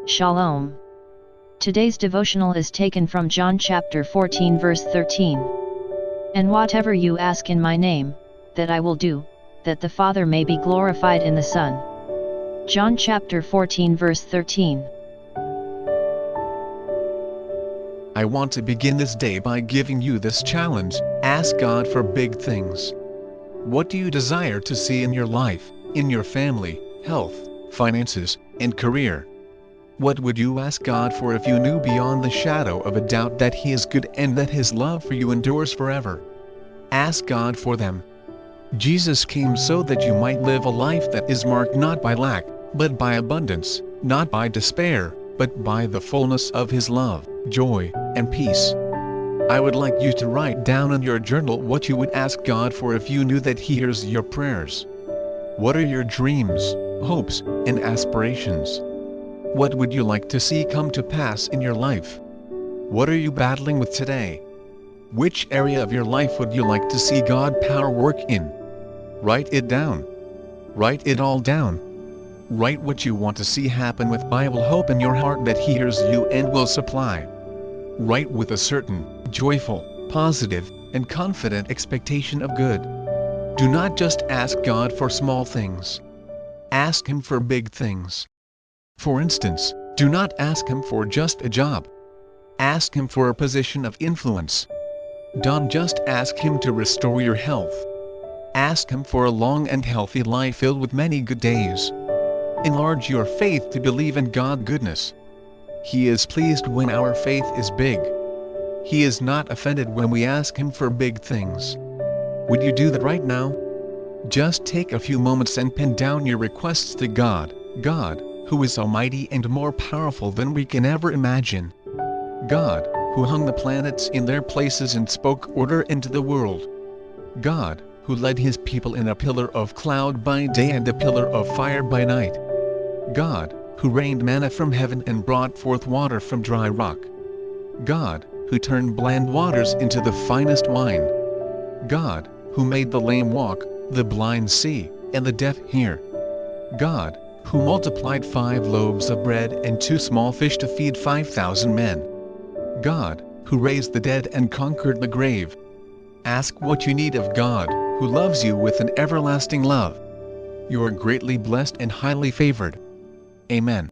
Shalom. Today's devotional is taken from John chapter 14 verse 13. And whatever you ask in my name, that I will do, that the Father may be glorified in the Son. John chapter 14 verse 13. I want to begin this day by giving you this challenge: ask God for big things. What do you desire to see in your life, in your family, health, finances, and career? What would you ask God for if you knew beyond the shadow of a doubt that He is good and that His love for you endures forever? Ask God for them. Jesus came so that you might live a life that is marked not by lack, but by abundance, not by despair, but by the fullness of His love, joy, and peace. I would like you to write down in your journal what you would ask God for if you knew that He hears your prayers. What are your dreams, hopes, and aspirations? What would you like to see come to pass in your life? What are you battling with today? Which area of your life would you like to see God's power work in? Write it down. Write it all down. Write what you want to see happen with Bible hope in your heart that He hears you and will supply. Write with a certain, joyful, positive, and confident expectation of good. Do not just ask God for small things. Ask Him for big things. For instance, do not ask Him for just a job. Ask Him for a position of influence. Don't just ask Him to restore your health. Ask Him for a long and healthy life filled with many good days. Enlarge your faith to believe in God's goodness. He is pleased when our faith is big. He is not offended when we ask Him for big things. Would you do that right now? Just take a few moments and pen down your requests to God, who is almighty and more powerful than we can ever imagine. God, who hung the planets in their places and spoke order into the world. God, who led His people in a pillar of cloud by day and a pillar of fire by night. God, who rained manna from heaven and brought forth water from dry rock. God, who turned bland waters into the finest wine. God, who made the lame walk, the blind see, and the deaf hear. God, who multiplied 5 loaves of bread and 2 small fish to feed 5,000 men. God, who raised the dead and conquered the grave. Ask what you need of God, who loves you with an everlasting love. You are greatly blessed and highly favored. Amen.